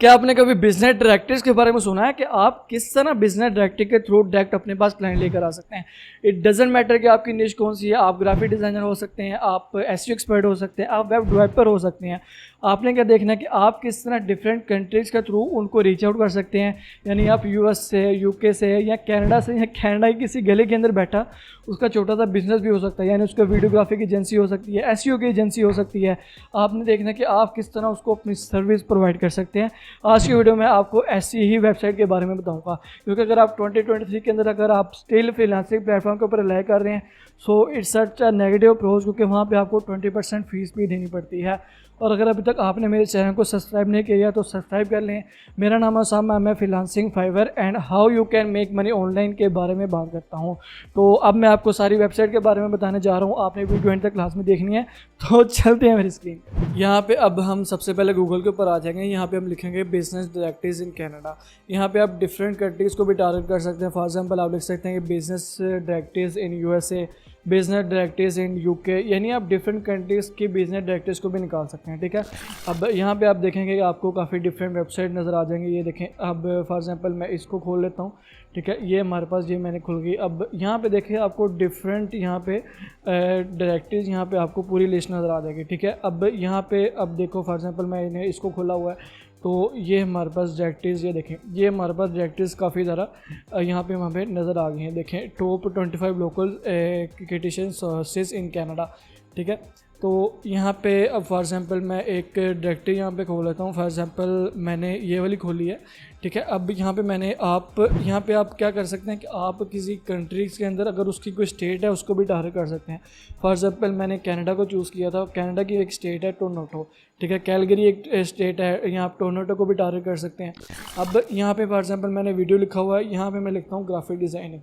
क्या आपने कभी बिजनेस डायरेक्टर्स के बारे में सुना है कि आप किस तरह बिजनेस डायरेक्टर के थ्रू डायरेक्ट अपने पास क्लाइंट लेकर आ सकते हैं। इट डजेंट मैटर कि आपकी निश कौन सी है, आप ग्राफिक डिज़ाइनर हो सकते हैं, आप एसईओ एक्सपर्ट हो सकते हैं, आप वेब डेवलपर हो सकते हैं। आपने क्या देखना है कि आप किस तरह डिफरेंट कंट्रीज़ के थ्रू उनको रीच आउट कर सकते हैं। यानी आप यूएस से, यूके से या कनाडा से, या कनाडा की किसी गले के अंदर बैठा उसका छोटा सा बिजनेस भी हो सकता है, यानी उसका वीडियोग्राफी की एजेंसी हो सकती है, एसईओ की एजेंसी हो सकती है। आपने देखना है कि आप किस तरह उसको अपनी सर्विस प्रोवाइड कर सकते हैं। आज की वीडियो में आपको ऐसी ही वेबसाइट के बारे में बताऊंगा, क्योंकि अगर आप 2023 के अंदर अगर आप स्टिल फ्रीलांसिंग प्लेटफॉर्म के ऊपर रिलाई कर रहे हैं, so it's such a negative approach, क्योंकि वहाँ पे आपको 20% फीस भी देनी पड़ती है। और अगर अभी तक आपने मेरे चैनल को सब्सक्राइब नहीं किया तो सब्सक्राइब कर लें। मेरा नाम है उसामा, मैं freelancing Fiverr and how you can make money online के बारे में बात करता हूँ। तो अब मैं आपको सारी वेबसाइट के बारे में बताने जा रहा हूँ, आपने वीडियो एंड तक क्लास में देखनी है। तो चलते हैं मेरी स्क्रीन पे। यहाँ पे अब हम सबसे पहले गूगल के ऊपर आ जाएंगे। यहाँ पे हम लिखेंगे बिजनेस डायरेक्टर्स इन कनाडा। यहाँ पे आप डिफरेंट कंट्रीज़ को भी टारगेट कर सकते हैं। फॉर एग्जांपल आप लिख सकते हैं कि business directors in USA, business directors in UK, यानी आप डिफरेंट कंट्रीज़ की बिजनेस डायरेक्टर्स को भी निकाल सकते हैं। ठीक है, अब यहाँ पे आप देखेंगे कि आपको काफ़ी डिफरेंट वेबसाइट नज़र आ जाएंगे। ये देखें, अब फॉर एग्जांपल मैं इसको खोल लेता हूँ। ठीक है, ये हमारे पास ये मैंने खुल गई। अब यहाँ पे देखिए आपको डिफरेंट यहाँ पे डायरेक्टर्स यहाँ पे आपको पूरी लिस्ट नज़र आ जाएगी। ठीक है, अब यहाँ पे अब देखो फॉर एग्जांपल मैंने इसको खोला हुआ है, तो ये हमारे पास डायरेक्टर्स, ये देखें ये हमारे पास डायरेक्टर्स काफ़ी ज़्यादा यहाँ पे वहाँ पे नज़र आ गई हैं। देखें top 25 local cricketician sources in Canada. ठीक है, तो यहाँ पे अब फॉर एग्जांपल मैं एक डायरेक्टरी यहाँ पे खोल लेता हूँ। फॉर एग्जांपल मैंने ये वाली खोली है। ठीक है, अब यहाँ पे मैंने यहाँ पे आप क्या कर सकते हैं कि आप किसी कंट्रीज़ के अंदर अगर उसकी कोई स्टेट है उसको भी टारगेट कर सकते हैं। फॉर एग्जांपल मैंने कनाडा को चूज़ किया था। कनाडा की एक स्टेट है टोरंटो। ठीक है, कैलगरी एक स्टेट है, यहाँ आप टोरंटो को भी टारगेट कर सकते हैं। अब यहाँ पे फॉर एग्जांपल मैंने वीडियो लिखा हुआ है, यहाँ पे मैं लिखता हूँ ग्राफिक डिज़ाइनिंग।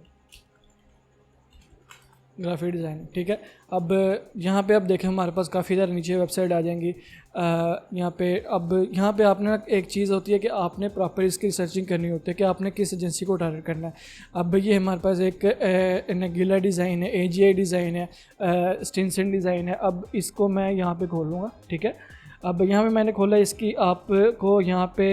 ठीक है, अब यहाँ पे आप देखें हमारे पास काफ़ी ज़्यादा नीचे वेबसाइट आ जाएंगी। यहाँ पे आपने एक चीज़ होती है कि आपने प्रॉपर इसकी रिसर्चिंग करनी होती है कि आपने किस एजेंसी को टारगेट करना है। अब ये हमारे पास एक नेगुलर डिज़ाइन है, एजीआई डिज़ाइन है, स्टिनसन डिज़ाइन है। अब इसको मैं यहाँ पे खोल लूँगा। ठीक है, अब यहाँ पे मैंने खोला, इसकी आपको यहाँ पे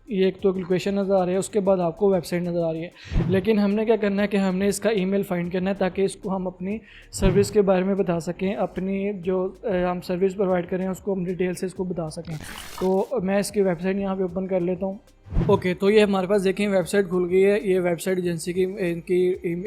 ये एक तो लोकेशन नज़र आ रही है, उसके बाद आपको वेबसाइट नज़र आ रही है। लेकिन हमने क्या करना है कि हमने इसका ईमेल फाइंड करना है ताकि इसको हम अपनी सर्विस के बारे में बता सकें, अपनी जो हम सर्विस प्रोवाइड करें उसको हम डिटेल से इसको बता सकें। तो मैं इसकी वेबसाइट यहाँ पे ओपन कर लेता हूँ। ओके, तो ये हमारे पास देखें वेबसाइट खुल गई है। ये वेबसाइट एजेंसी की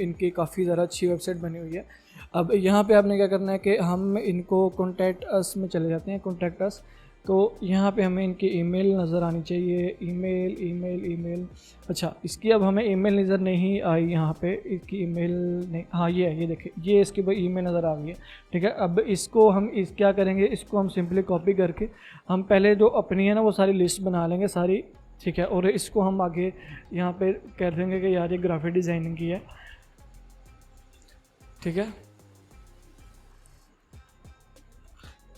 इनकी काफ़ी ज़्यादा अच्छी वेबसाइट बनी हुई है। अब यहाँ पर आपने क्या करना है कि हम इनको कॉन्टैक्ट अस में चले जाते हैं। कॉन्टैक्ट अस, तो यहाँ पे हमें इनकी ईमेल नज़र आनी चाहिए। ईमेल अच्छा, इसकी अब हमें ईमेल नज़र नहीं आई। यहाँ पे इसकी ईमेल नहीं, हाँ ये देखिए ये इसकी ईमेल नज़र आ गई है। ठीक है, अब इसको हम क्या करेंगे, इसको हम सिंपली कॉपी करके हम पहले जो अपनी है ना वो सारी लिस्ट बना लेंगे सारी। ठीक है, और इसको हम आगे यहाँ पे कर देंगे कि यार ये ग्राफिक डिज़ाइनिंग की है। ठीक है,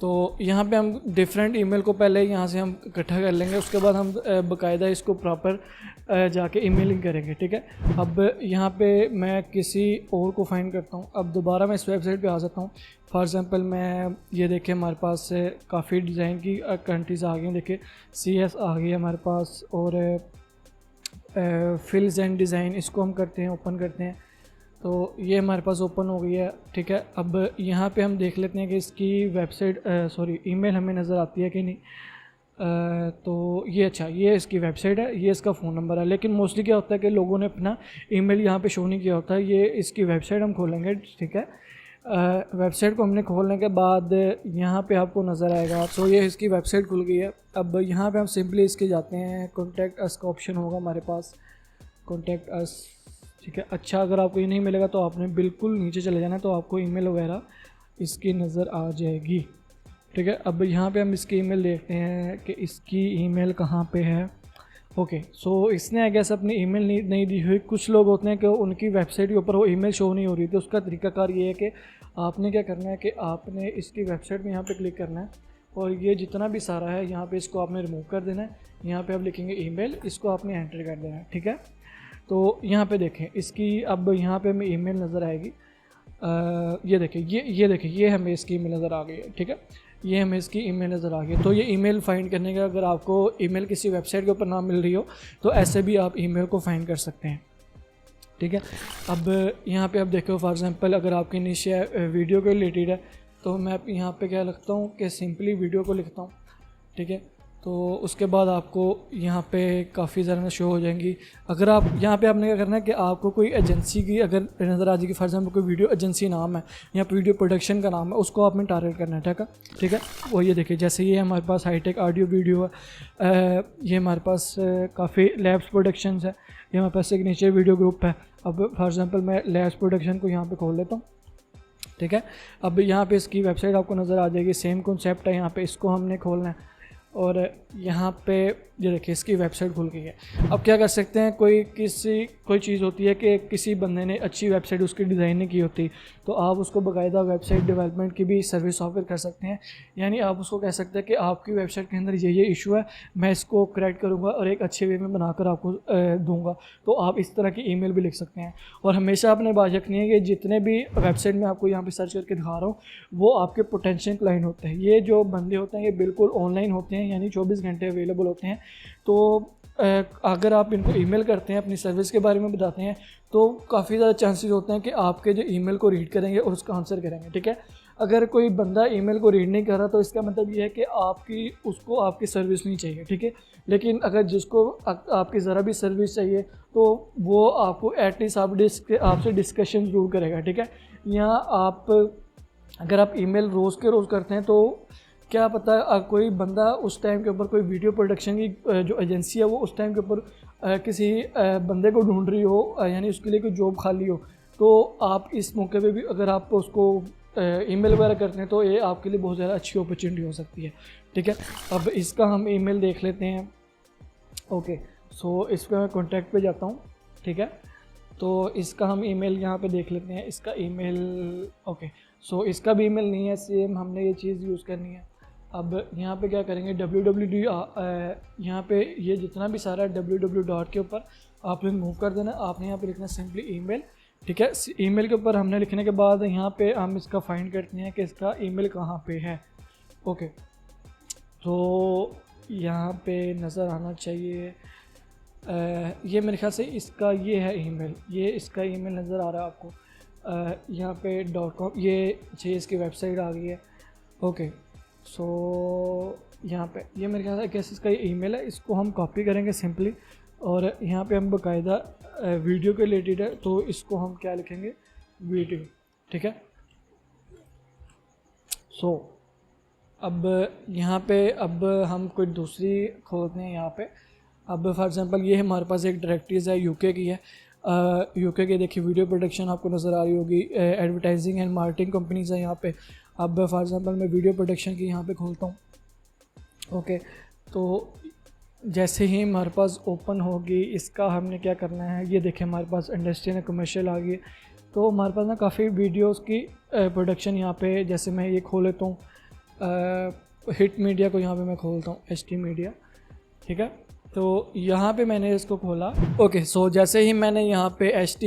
तो यहाँ पे हम डिफरेंट ईमेल को पहले यहाँ से हम इकट्ठा कर लेंगे, उसके बाद हम बाकायदा इसको प्रॉपर जाके ईमेलिंग करेंगे। ठीक है, अब यहाँ पे मैं किसी और को फाइंड करता हूँ। अब दोबारा मैं इस वेबसाइट पे आ जाता हूँ। फॉर एग्जांपल मैं ये देखें हमारे पास से काफ़ी डिज़ाइन की कंट्रीज़ आ गई। देखिए CS आ गई है हमारे पास, और फिल्स एंड डिज़ाइन, इसको हम करते हैं, ओपन करते हैं, तो ये हमारे पास ओपन हो गई है। ठीक है, अब यहाँ पे हम देख लेते हैं कि इसकी वेबसाइट ईमेल हमें नज़र आती है कि नहीं। तो ये अच्छा, ये इसकी वेबसाइट है, ये इसका फ़ोन नंबर है। लेकिन मोस्टली क्या होता है कि लोगों ने अपना ईमेल यहाँ पे शो नहीं किया होता है। ये इसकी वेबसाइट हम खोलेंगे। ठीक है, वेबसाइट को हमने खोलने के बाद यहाँ पे आपको नज़र आएगा। तो ये इसकी वेबसाइट खुल गई है। अब यहाँ पे हम सिंपली इसके जाते हैं, कॉन्टैक्ट अस का ऑप्शन होगा हमारे पास, कॉन्टैक्ट अस। ठीक है, अच्छा अगर आपको ये नहीं मिलेगा तो आपने बिल्कुल नीचे चले जाना, तो आपको ईमेल वगैरह इसकी नज़र आ जाएगी। ठीक है, अब यहाँ पे हम इसकी ईमेल देखते हैं कि इसकी ईमेल कहाँ पे है। ओके, सो इसने आई गेस अपनी ईमेल नहीं दी हुई। कुछ लोग होते हैं कि उनकी वेबसाइट के ऊपर वो ईमेल शो नहीं हो रही थी। उसका तरीकाकार ये है कि आपने क्या करना है कि आपने इसकी वेबसाइट में यहाँ पे क्लिक करना है, और ये जितना भी सारा है यहाँ पे इसको आपने रिमूव कर देना है। यहाँ पे आप लिखेंगे ईमेल, इसको आपने एंटर कर देना है। ठीक है, तो यहाँ पे देखें इसकी अब यहाँ पे हमें ईमेल नज़र आएगी। ये देखिए ये देखिए ये हमें इसकी ईमेल नज़र आ गई है। ठीक है, ये हमें इसकी ईमेल नज़र आ गई। तो ये ईमेल फाइंड करने का, अगर आपको ईमेल किसी वेबसाइट के ऊपर ना मिल रही हो तो ऐसे भी आप ईमेल को फाइंड कर सकते हैं, ठीक है। अब यहाँ पे आप देखो फॉर एग्जांपल अगर आपकी निश वीडियो के रिलेटेड है तो मैं यहाँ पे क्या लिखता हूँ कि सिंपली वीडियो को लिखता हूँ, ठीक है। तो उसके बाद आपको यहाँ पे काफ़ी ज़्यादा शो हो जाएंगी। अगर आप यहाँ पे आपने क्या करना है कि आपको कोई एजेंसी की अगर नज़र आ जाएगी, फॉर एग्जांपल कोई वीडियो एजेंसी नाम है या वीडियो प्रोडक्शन का नाम है, उसको आपने टारगेट करना है, ठीक है। वो ये देखिए जैसे ये हमारे पास हाईटेक ऑडियो वीडियो है, ये हमारे पास काफ़ी लैब्स प्रोडक्शंस है, ये हमारे पास सिग्नेचर वीडियो ग्रुप है। अब फॉर एग्जांपल मैं लैब्स प्रोडक्शन को यहाँ पे खोल लेता हूँ, ठीक है। अब यहाँ पे इसकी वेबसाइट आपको नज़र आ जाएगी, सेम कॉन्सेप्ट है यहाँ पे, इसको हमने खोलना है और यहाँ पे ये देखिए इसकी वेबसाइट खुल गई है। अब क्या कर सकते हैं, कोई चीज़ होती है कि किसी बंदे ने अच्छी वेबसाइट उसकी डिज़ाइन नहीं की होती, तो आप उसको बाकायदा वेबसाइट डेवलपमेंट की भी सर्विस ऑफर कर सकते हैं। यानी आप उसको कह सकते हैं कि आपकी वेबसाइट के अंदर ये इशू है, मैं इसको करेक्ट करूँगा और एक अच्छे वे में बनाकर आपको दूँगा। तो आप इस तरह की ईमेल भी लिख सकते हैं। और हमेशा आपने बात रखनी है कि जितने भी वेबसाइट में आपको यहाँ पर सर्च करके दिखा रहा हूँ वो आपके पोटेंशियल क्लाइंट होते हैं। ये जो बंदे होते हैं ये बिल्कुल ऑनलाइन होते हैं, यानी 24 घंटे अवेलेबल होते हैं। तो अगर आप इनको ईमेल करते हैं, अपनी सर्विस के बारे में बताते हैं, तो काफ़ी ज़्यादा चांसेस होते हैं कि आपके जो ईमेल को रीड करेंगे और उसका आंसर करेंगे, ठीक है। अगर कोई बंदा ईमेल को रीड नहीं कर रहा तो इसका मतलब ये है कि उसको आपकी सर्विस नहीं चाहिए, ठीक है। लेकिन अगर जिसको आपकी ज़रा भी सर्विस चाहिए तो वो आपको एटलीस्ट आपसे डिस्कशन ज़रूर करेगा, ठीक है। यहाँ अगर आप ईमेल रोज़ के रोज़ करते हैं तो क्या पता कोई बंदा उस टाइम के ऊपर कोई वीडियो प्रोडक्शन की जो एजेंसी है वो उस टाइम के ऊपर किसी बंदे को ढूंढ रही हो, यानी उसके लिए कोई जॉब खाली हो, तो आप इस मौके पे भी अगर आप उसको ईमेल वगैरह करते हैं तो ये आपके लिए बहुत ज़्यादा अच्छी अपॉर्चुनिटी हो सकती है, ठीक है। अब इसका हम ईमेल देख लेते हैं। ओके, सो इस पर मैं कॉन्टैक्ट पे जाता हूँ, ठीक है। तो इसका हम ईमेल यहाँ पे देख लेते हैं, इसका ईमेल, ओके। सो इसका भी ईमेल नहीं है, सेम हमने ये चीज़ यूज़ करनी है। अब यहाँ पे क्या करेंगे, www यहाँ पे ये जितना भी सारा www डॉट के ऊपर आपने मूव कर देना। आपने यहाँ पे लिखना सिंपली ईमेल, ठीक है। ईमेल के ऊपर हमने लिखने के बाद यहाँ पे हम इसका फाइंड करते हैं कि इसका ईमेल कहाँ पे है। ओके, तो यहाँ पे नज़र आना चाहिए, ये मेरे ख्याल से इसका ये है ईमेल, ये इसका ईमेल नज़र आ रहा है आपको, यहाँ पे .com, ये चाहिए, इसकी वेबसाइट आ गई है। ओके, सो यहाँ पे ये मेरे ख्याल से कैसे इसका ये ईमेल है, इसको हम कॉपी करेंगे सिंपली और यहाँ पे हम बाकायदा वीडियो के रिलेटेड है तो इसको हम क्या लिखेंगे, वीडियो, ठीक है। सो अब यहाँ पे अब हम कोई दूसरी खोलते हैं यहाँ पे। अब फॉर एग्जांपल ये हमारे पास एक डायरेक्टरीज है, यूके की है, यूके के देखिए वीडियो प्रोडक्शन आपको नज़र आ रही होगी, एडवर्टाइजिंग एंड मार्केटिंग कंपनीज़ हैं यहाँ पे। अब फॉर एग्जांपल मैं वीडियो प्रोडक्शन की यहाँ पे खोलता हूँ। ओके, तो जैसे ही हमारे पास ओपन होगी, इसका हमने क्या करना है, ये देखें हमारे पास इंडस्ट्रियल एंड कमर्शियल आ गई। तो हमारे पास ना काफ़ी वीडियोस की प्रोडक्शन यहाँ पे, जैसे मैं ये खोल लेता हूँ, हिट मीडिया को यहाँ पे मैं खोलता हूँ, HT मीडिया, ठीक है। तो यहाँ पे मैंने इसको खोला। ओके, सो जैसे ही मैंने यहाँ पे HT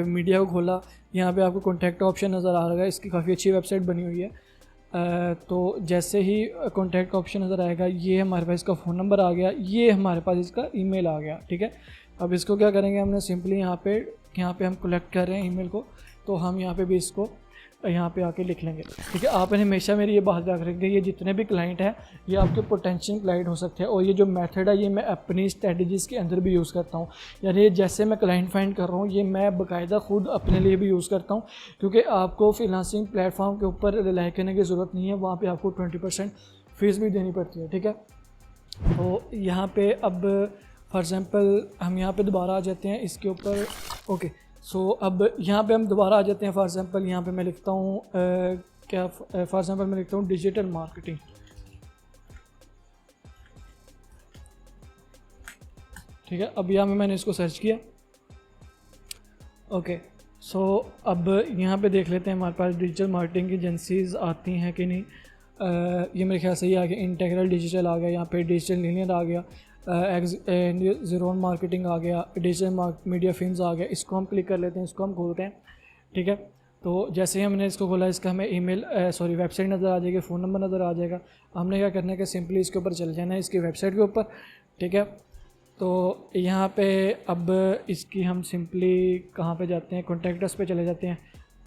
मीडिया को खोला, यहाँ पे आपको कॉन्टैक्ट ऑप्शन नज़र आ रहा है, इसकी काफ़ी अच्छी वेबसाइट बनी हुई है। तो जैसे ही कॉन्टैक्ट ऑप्शन नज़र आएगा, ये हमारे पास इसका फ़ोन नंबर आ गया, ये हमारे पास इसका ईमेल आ गया, ठीक है। अब इसको क्या करेंगे, हमने सिंपली यहाँ पे हम कलेक्ट कर रहे हैं ईमेल को, तो हम यहाँ पे भी इसको यहाँ पे आके लिख लेंगे, ठीक है। आपने हमेशा मेरी ये बात याद रखेंगे, ये जितने भी क्लाइंट हैं ये आपके पोटेंशियल क्लाइंट हो सकते हैं। और ये जो मेथड है ये मैं अपनी स्ट्रेटजीज़ के अंदर भी यूज़ करता हूँ, यानी जैसे मैं क्लाइंट फाइंड कर रहा हूँ ये मैं बाकायदा ख़ुद अपने लिए भी यूज़ करता हूँ, क्योंकि आपको फ्रीलांसिंग प्लेटफॉर्म के ऊपर रिलाई करने की ज़रूरत नहीं है, वहाँ पर आपको 20% फ़ीस भी देनी पड़ती है, ठीक है। तो यहाँ पर अब फॉर एग्ज़ाम्पल हम यहाँ पर दोबारा आ जाते हैं इसके ऊपर। ओके, सो अब यहाँ पे हम दोबारा आ जाते हैं। फॉर एग्ज़ाम्पल यहाँ पे मैं लिखता हूँ फॉर एग्ज़ाम्पल मैं लिखता हूँ डिजिटल मार्केटिंग, ठीक है। अब यहाँ पे मैंने इसको सर्च किया। ओके, सो अब यहाँ पे देख लेते हैं हमारे पास डिजिटल मार्केटिंग की एजेंसीज़ आती हैं कि नहीं। ये मेरे ख्याल से ये आ गया, इंटेग्रल डिजिटल आ गया, यहाँ पे डिजिटल लीनियर आ गया, ज़ीरोन मार्केटिंग आ गया, डिजिटल मीडिया फिल्म्स आ गया। इसको हम क्लिक कर लेते हैं, इसको हम खोलते हैं, ठीक है। तो जैसे ही हमने इसको खोला, इसका हमें ईमेल वेबसाइट नज़र आ जाएगी, फ़ोन नंबर नज़र आ जाएगा। हमने क्या करना है कि सिंपली इसके ऊपर चल जाना है, इसकी वेबसाइट के ऊपर, ठीक है। तो यहाँ पे अब इसकी हम सिंपली कहाँ पे जाते हैं, कॉन्टैक्ट अस पे चले जाते हैं।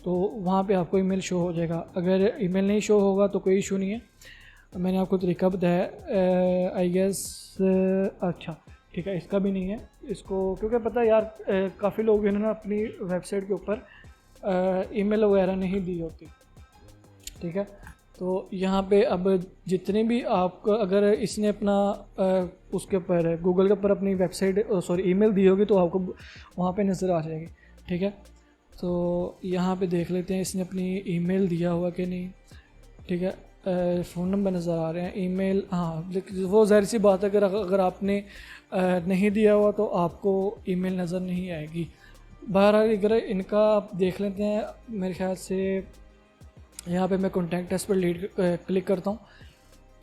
तो वहाँ पे आपको ईमेल शो हो जाएगा। अगर ईमेल नहीं शो होगा तो कोई इशू नहीं है, मैंने आपको तरीका बताया आई गेस। अच्छा ठीक है, इसका भी नहीं है इसको, क्योंकि पता है यार काफ़ी लोग इन्होंने अपनी वेबसाइट के ऊपर ईमेल वगैरह नहीं दी होती, ठीक है। तो यहाँ पे अब जितने भी आपको, अगर इसने अपना उसके ऊपर गूगल के ऊपर अपनी वेबसाइट ईमेल दी होगी तो आपको वहाँ पे नज़र आ जाएगी, ठीक है। तो यहाँ पे देख लेते हैं इसने अपनी ईमेल दिया हुआ कि नहीं, ठीक है। फ़ोन नंबर नज़र आ रहे हैं, ईमेल, हाँ लेकिन वो ज़ाहिर सी बात है अगर आपने नहीं दिया हुआ तो आपको ईमेल नज़र नहीं आएगी। बहरहाल अगर इनका आप देख लेते हैं, मेरे ख्याल से यहाँ पे मैं कॉन्टैक्ट अस पर क्लिक करता हूँ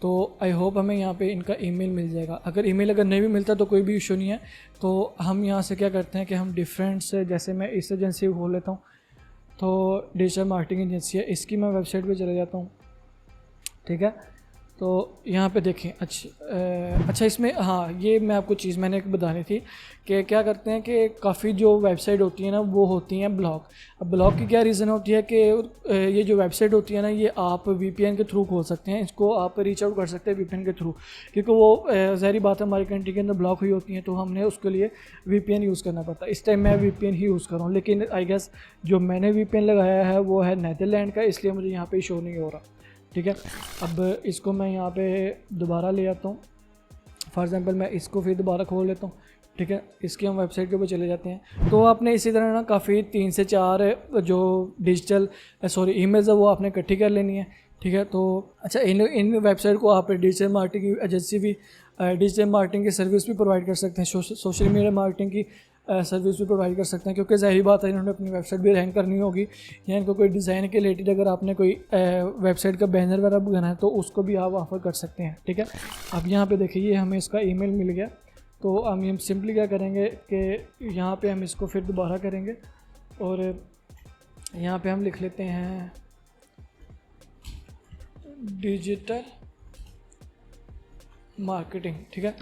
तो आई होप हमें यहाँ पे इनका ईमेल मिल जाएगा। अगर नहीं भी मिलता तो कोई भी इशू नहीं है। तो हम यहाँ से क्या करते हैं कि हम डिफरेंट से, जैसे मैं इस एजेंसी को खोल लेता हूँ, तो डिजिटल मार्केटिंग एजेंसी है, इसकी मैं वेबसाइट पे चले जाता हूँ, ठीक है। तो यहाँ पे देखें, अच्छा इसमें हाँ, ये मैं आपको चीज़ मैंने एक बतानी थी कि क्या करते हैं कि काफ़ी जो वेबसाइट होती है ना वो होती हैं ब्लॉक। अब ब्लॉक की क्या रीज़न होती है कि ये जो वेबसाइट होती है ना, ये आप वीपीएन के थ्रू खोल सकते हैं, इसको आप रीच आउट कर सकते हैं वीपीएन के थ्रू, क्योंकि वो ज़ाहिर बात है हमारी कंट्री के अंदर ब्लॉक हुई होती हैं, तो हमने उसके लिए वीपीएन यूज़ करना पड़ता है। इस टाइम मैं वीपीएन ही यूज़ कर रहा हूँ, लेकिन आई गेस जो मैंने वीपीएन लगाया है वो है नीदरलैंड का, इसलिए मुझे यहाँ पर शो नहीं हो रहा, ठीक है। अब इसको मैं यहाँ पे दोबारा ले आता हूँ, फॉर एग्ज़ाम्पल मैं इसको फिर दोबारा खोल लेता हूँ, ठीक है। इसकी हम वेबसाइट के ऊपर चले जाते हैं। तो आपने इसी तरह ना काफ़ी 3 से 4 जो डिजिटल ईमेल्स है वो आपने इकट्ठी कर लेनी है, ठीक है। तो अच्छा, इन वेबसाइट को आप डिजिटल मार्केटिंग की एजेंसी भी, डिजिटल मार्केटिंग की सर्विस भी प्रोवाइड कर सकते हैं, सोशल मीडिया मार्केटिंग की सर्विस भी प्रोवाइड कर सकते हैं, क्योंकि ज़ाहिर बात है इन्होंने अपनी वेबसाइट भी रैंक करनी होगी, या इनको कोई डिज़ाइन के रिलेटेड अगर आपने कोई वेबसाइट का बैनर वगैरह बनाना है तो उसको भी आप ऑफ़र कर सकते हैं, ठीक है। अब यहाँ पे देखिए हमें इसका ईमेल मिल गया, तो हम सिंपली क्या करेंगे कि यहाँ पे हम इसको फिर दोबारा करेंगे और यहाँ पे हम लिख लेते हैं डिजिटल मार्केटिंग, ठीक है।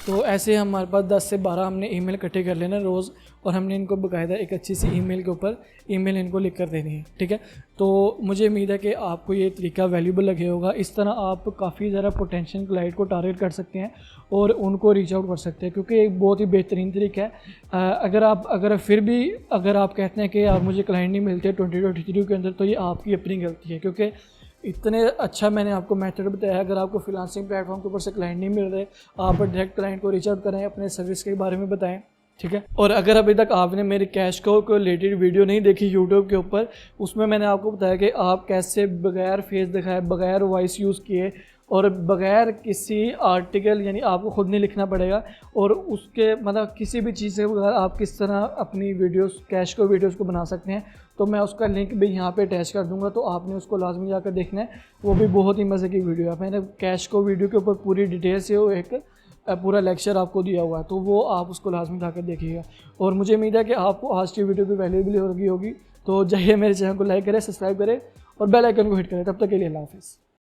तो ऐसे हमारे पास 10 से 12 हमने ईमेल इकट्ठे कर लेना रोज़, और हमने इनको बाकायदा एक अच्छी सी ईमेल के ऊपर ईमेल इनको लिख कर देनी है, ठीक है। तो मुझे उम्मीद है कि आपको ये तरीका वैल्यूबल लगे होगा। इस तरह आप काफ़ी ज़्यादा पोटेंशियल क्लाइंट को टारगेट कर सकते हैं और उनको रीच आउट कर सकते हैं, क्योंकि एक बहुत ही बेहतरीन तरीका है। अगर फिर भी अगर आप कहते हैं कि आप मुझे क्लाइंट नहीं मिलते 2023 के अंदर, तो ये आपकी अपनी गलती है, क्योंकि इतने अच्छा मैंने आपको मेथड बताया। अगर आपको फ्रीलांसिंग प्लेटफॉर्म के ऊपर से क्लाइंट नहीं मिल रहे, आप डायरेक्ट क्लाइंट को रीच आउट करें, अपने सर्विस के बारे में बताएं, ठीक है। और अगर अभी तक आपने मेरे कैश को रिलेटेड वीडियो नहीं देखी यूट्यूब के ऊपर, उसमें मैंने आपको बताया कि आप कैसे बगैर फेस दिखाए, बगैर वॉइस यूज़ किए और बगैर किसी आर्टिकल, यानी आपको ख़ुद नहीं लिखना पड़ेगा, और उसके मतलब किसी भी चीज़ से बगैर आप किस तरह अपनी वीडियोस, कैश को वीडियोस को बना सकते हैं। तो मैं उसका लिंक भी यहाँ पे अटैच कर दूँगा, तो आपने उसको लाजमी जाकर देखना है। वो भी बहुत ही मज़े की वीडियो है। मैंने कैश को वीडियो के ऊपर पूरी डिटेल से वो एक पूरा लेक्चर आपको दिया हुआ है, तो वो आप उसको लाजमी जाकर देखिएगा। और मुझे उम्मीद है कि आपको आज की वीडियो भी वैल्यूएबल होगी। तो जाइए मेरे चैनल को लाइक करें, सब्सक्राइब करें और बेल आइकन को हिट करें। तब तक के लिए अल्लाह हाफ़िज़।